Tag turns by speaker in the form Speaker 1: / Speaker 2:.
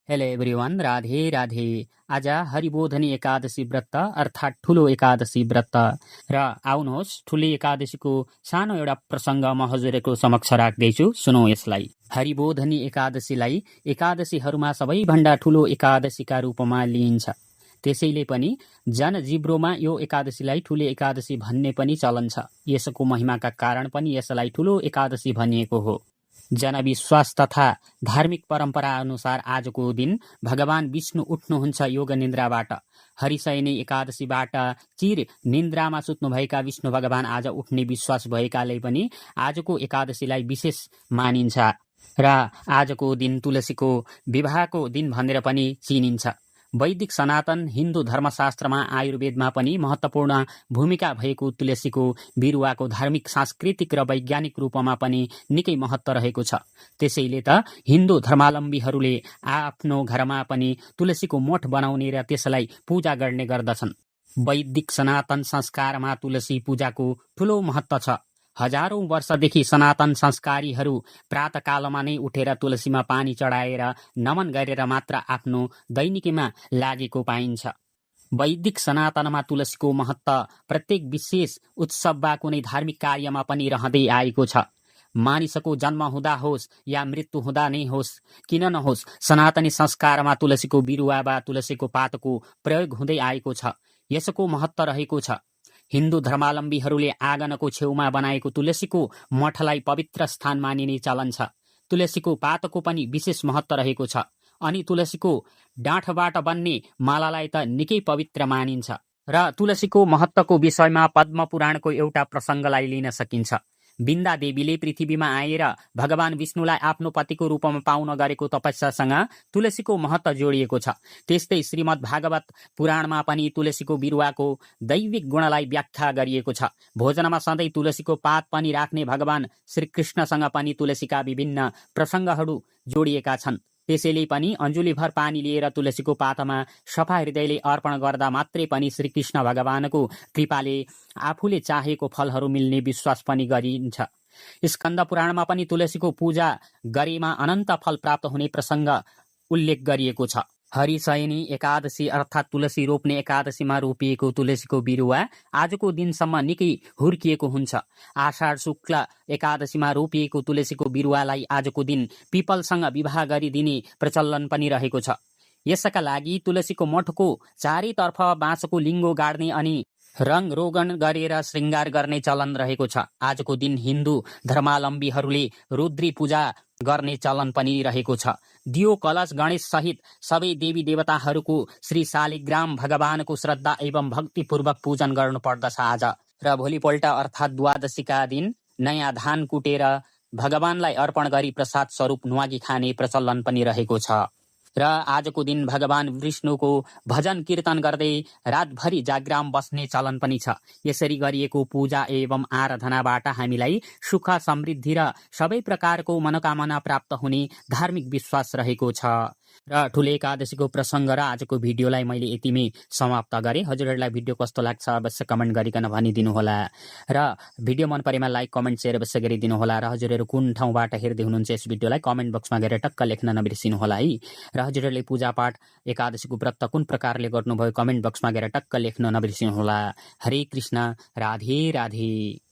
Speaker 1: Hello everyone, Radhe Radhe. आज हरिबोधनी एकादशी व्रत अर्थात् ठुलो एकादशी व्रत र आउनुहोस् ठुली एकादशीको सानो एउटा प्रसङ्ग म हजुरको समक्ष राख्दैछु। सुनौ यसलाई। हरिबोधनी एकादशीलाई एकादशीहरूमा सबैभन्दा ठुलो एकादशीका रूपमा लिइन्छ। त्यसैले पनि जनजिब्रोमा यो एकादशीलाई ठुलो एकादशी भन्ने पनि चलन छ। यसको महिमाका कारण पनि यसलाई ठुलो एकादशी भनिएको हो। जनविश्वास तथा धार्मिक परम्परा अनुसार आजको दिन भगवान विष्णु उठ्नुहुन्छ योग निन्द्राबाट। हरिशयनी एकादशीबाट चिर निन्द्रामा सुत्नुभएका विष्णु भगवान आज उठ्ने विश्वास भएकाले पनि आजको एकादशीलाई विशेष मानिन्छ र आजको दिन तुलसीको विवाहको दिन भनेर पनि चिनिन्छ। वैदिक सनातन हिन्दू धर्मशास्त्रमा आयुर्वेदमा पनि महत्त्वपूर्ण भूमिका भएको तुलसीको बिरुवाको धार्मिक, सांस्कृतिक र वैज्ञानिक रूपमा पनि निकै महत्त्व रहेको छ। त्यसैले त हिन्दू धर्मावलम्बीहरूले आफ्नो घरमा पनि तुलसीको मठ बनाउने र त्यसलाई पूजा गर्ने गर्दछन्। वैदिक सनातन संस्कारमा तुलसी पूजाको ठूलो महत्त्व छ। हजारौं वर्षदेखि सनातन संस्कारीहरू प्रातःकालमा नै उठेर तुलसीमा पानी चढाएर नमन गरेर मात्र आफ्नो दैनिकीमा लागेको पाइन्छ। वैदिक सनातनमा तुलसीको महत्त्व प्रत्येक विशेष उत्सव वा कुनै धार्मिक कार्यमा पनि रहँदै आएको छ। मानिसको जन्म हुँदा होस् या मृत्यु हुँदा नै होस् किन नहोस्, सनातनी संस्कारमा तुलसीको बिरुवा वा तुलसीको पातको प्रयोग हुँदै आएको छ। यसको महत्त्व रहेको छ। हिन्दू धर्मावलम्बीहरूले आँगनको छेउमा बनाएको तुलसीको मठलाई पवित्र स्थान मानिने चलन छ। तुलसीको पातको पनि विशेष महत्त्व रहेको छ। अनि तुलसीको डाँठबाट बन्ने मालालाई त निकै पवित्र मानिन्छ। र तुलसीको महत्त्वको विषयमा पद्म पुराणको एउटा प्रसङ्गलाई लिन सकिन्छ। बिन्दा देवीले पृथ्वीमा आएर भगवान विष्णुलाई आफ्नो पतिको रूपमा पाउन गरेको तपस्यासँग तुलसीको महत्त्व जोडिएको छ। त्यस्तै श्रीमद् भागवत पुराणमा पनि तुलसीको बिरुवाको दैविक गुणलाई व्याख्या गरिएको छ। भोजनमा सधैँ तुलसीको पात पनि राख्ने भगवान श्रीकृष्णसँग पनि तुलसीका विभिन्न प्रसङ्गहरू जोडिएका छन्। त्यसैले पनि अन्जुलीभर पानी लिएर तुलसीको पातमा सफा हृदयले अर्पण गर्दा मात्रै पनि श्रीकृष्ण भगवानको कृपाले आफूले चाहेको फलहरू मिल्ने विश्वास पनि गरिन्छ। स्कन्द पुराणमा पनि तुलसीको पूजा गरेमा अनन्त फल प्राप्त हुने प्रसङ्ग उल्लेख गरिएको छ। हरिशयनी एकादशी अर्थात् तुलसी रोप्ने एकादशीमा रोपिएको तुलसीको बिरुवा आजको दिनसम्म निकै हुर्किएको हुन्छ। आषाढ शुक्ल एकादशीमा रोपिएको तुलसीको बिरुवालाई आजको दिन पिपलसँग विवाह गरिदिने प्रचलन पनि रहेको छ। यसका लागि तुलसीको मठको चारैतर्फ बाँसको लिङ्गो गाड्ने अनि रङ रोगन गरेर श्रृङ्गार गर्ने चलन रहेको छ। आजको दिन हिन्दू धर्मावलम्बीहरूले रुद्री पूजा गर्ने चलन पनि रहेको छ। दियो कलश गणेश सहित सबै देवी देवताहरूको श्री शालिग्राम भगवानको श्रद्धा एवं भक्तिपूर्वक पूजन गर्नुपर्दछ आज। र भोलिपल्ट अर्थात् द्वादशीका दिन नयाँ धान कुटेर भगवानलाई अर्पण गरी प्रसाद स्वरूप न्वागी खाने प्रचलन पनि रहेको छ। र आजको दिन भगवान विष्णुको भजन कीर्तन गर्दै रातभरि जाग्राम बस्ने चलन पनि छ। यसरी गरिएको पूजा एवं आराधनाबाट हामीलाई सुख, समृद्धि र सबै प्रकारको मनोकामना प्राप्त हुने धार्मिक विश्वास रहेको छ। र ठुलो एकादशीको प्रसङ्ग र आजको भिडियोलाई मैले यतिमै समाप्त गरेँ। हजुरहरूलाई भिडियो कस्तो लाग्छ अवश्य कमेन्ट गरिकन भनिदिनु होला। र भिडियो मन परेमा लाइक, कमेन्ट, सेयर अवश्य गरिदिनु होला। र हजुरहरू कुन ठाउँबाट हेर्दै हुनुहुन्छ यस भिडियोलाई कमेन्ट बक्समा गएर टक्क लेख्न नबिर्सिनु होला है। र हजुरहरूले पूजापाठ एकादशीको व्रत कुन प्रकारले गर्नुभयो कमेन्ट बक्समा गएर टक्क लेख्न नबिर्सिनु होला। हरे कृष्ण, राधे राधे।